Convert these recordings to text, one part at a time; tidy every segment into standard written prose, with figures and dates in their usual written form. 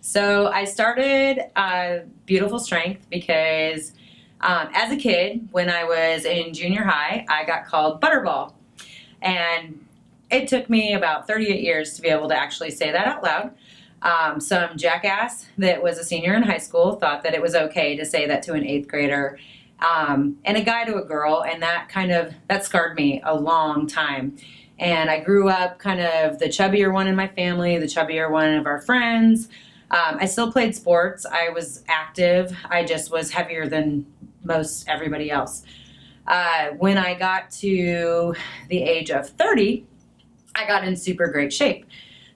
So I started Beautiful Strength because as a kid, when I was in junior high, I got called Butterball. And it took me about 38 years to be able to actually say that out loud. Some jackass that was a senior in high school thought that it was okay to say that to an eighth grader, and a guy to a girl, and that scarred me a long time. And I grew up kind of the chubbier one in my family, the chubbier one of our friends. I still played sports. I was active. I just was heavier than most everybody else. When I got to the age of 30, I got in super great shape.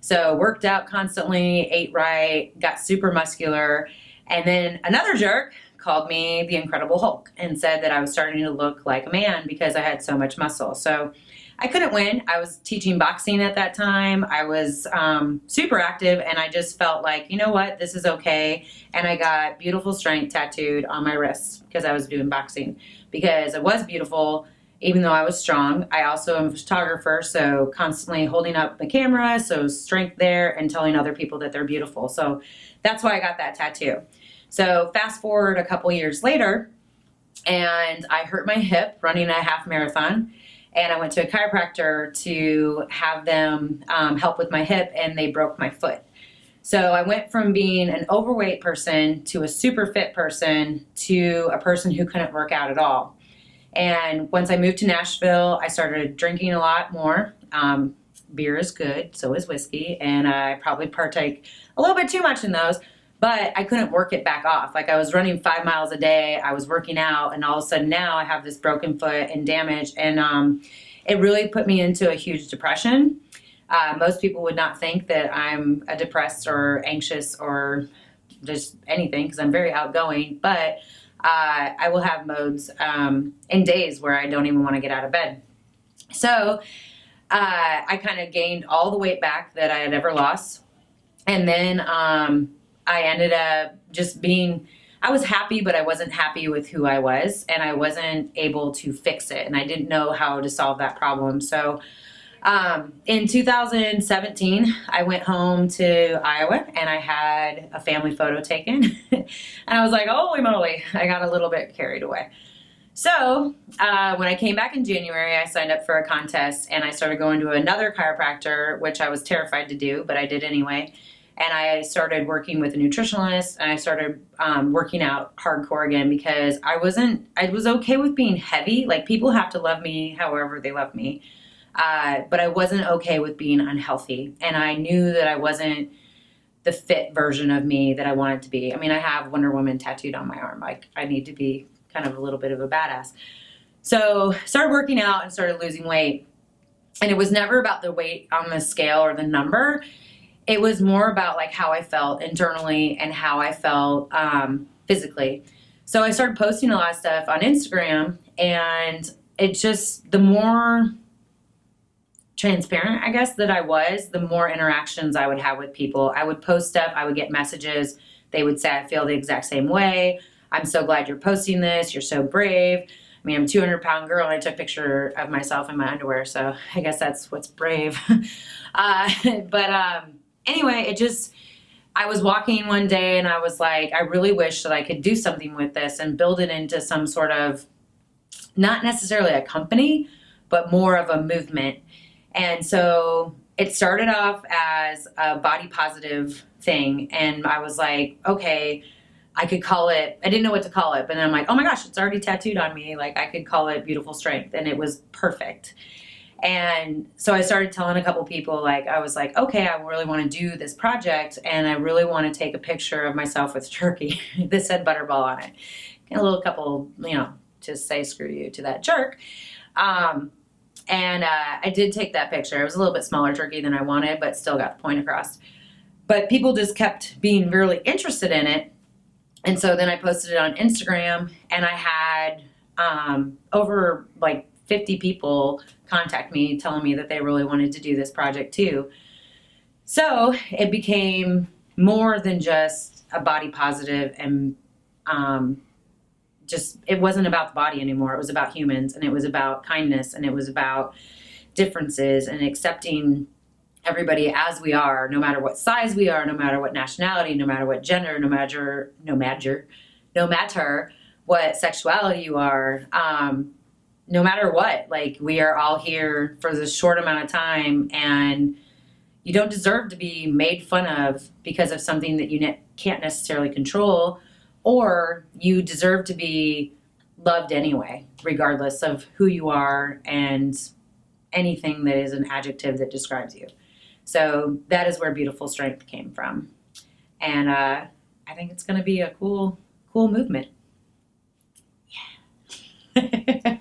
So worked out constantly, ate right, got super muscular. And then another jerk called me the Incredible Hulk and said that I was starting to look like a man because I had so much muscle. So I couldn't win. I was teaching boxing at that time. I was super active, and I just felt like, you know what, this is okay. And I got Beautiful Strength tattooed on my wrist because I was doing boxing. Because I was beautiful, even though I was strong. I also am a photographer, so constantly holding up the camera, so strength there, and telling other people that they're beautiful. So that's why I got that tattoo. So fast forward a couple years later, and I hurt my hip running a half marathon. And I went to a chiropractor to have them help with my hip, and they broke my foot. So I went from being an overweight person to a super fit person to a person who couldn't work out at all. And once I moved to Nashville, I started drinking a lot more. Beer is good, so is whiskey, and I probably partake a little bit too much in those. But I couldn't work it back off. Like, I was running 5 miles a day, I was working out, and all of a sudden now I have this broken foot and damage, and it really put me into a huge depression. Most people would not think that I'm a depressed or anxious or just anything, because I'm very outgoing, but I will have modes and days where I don't even want to get out of bed. So I kind of gained all the weight back that I had ever lost, and then I ended up just I was happy, but I wasn't happy with who I was, and I wasn't able to fix it, and I didn't know how to solve that problem. So in 2017, I went home to Iowa, and I had a family photo taken, and I was like, holy moly, I got a little bit carried away. So when I came back in January, I signed up for a contest, and I started going to another chiropractor, which I was terrified to do, but I did anyway. And I started working with a nutritionalist, and I started working out hardcore again, because I was okay with being heavy. Like, people have to love me however they love me. But I wasn't okay with being unhealthy. And I knew that I wasn't the fit version of me that I wanted to be. I mean, I have Wonder Woman tattooed on my arm. Like, I need to be kind of a little bit of a badass. So started working out and started losing weight. And it was never about the weight on the scale or the number. It was more about like how I felt internally and how I felt physically. So I started posting a lot of stuff on Instagram, and it just, the more transparent, I guess, that I was, the more interactions I would have with people. I would post stuff, I would get messages. They would say, I feel the exact same way. I'm so glad you're posting this. You're so brave. I mean, I'm a 200-pound girl, and I took a picture of myself in my underwear, so I guess that's what's brave. Anyway, I was walking one day, and I was like, I really wish that I could do something with this and build it into some sort of, not necessarily a company, but more of a movement. And so it started off as a body positive thing, and I was like, okay, I could call it, I didn't know what to call it, but then I'm like, oh my gosh, it's already tattooed on me. Like, I could call it Beautiful Strength, and it was perfect. And so I started telling a couple people, like, I was like, okay, I really want to do this project, and I really want to take a picture of myself with turkey that said Butterball on it. And a little couple, to say screw you to that jerk. I did take that picture. It was a little bit smaller turkey than I wanted, but still got the point across. But people just kept being really interested in it. And so then I posted it on Instagram, and I had over like 50 people contact me telling me that they really wanted to do this project too. So it became more than just a body positive, and it wasn't about the body anymore. It was about humans, and it was about kindness, and it was about differences and accepting everybody as we are, no matter what size we are, no matter what nationality, no matter what gender, no matter what sexuality you are, no matter what, like we are all here for this short amount of time, and you don't deserve to be made fun of because of something that you can't necessarily control, or you deserve to be loved anyway, regardless of who you are and anything that is an adjective that describes you. So that is where Beautiful Strength came from. And I think it's going to be a cool movement. Yeah.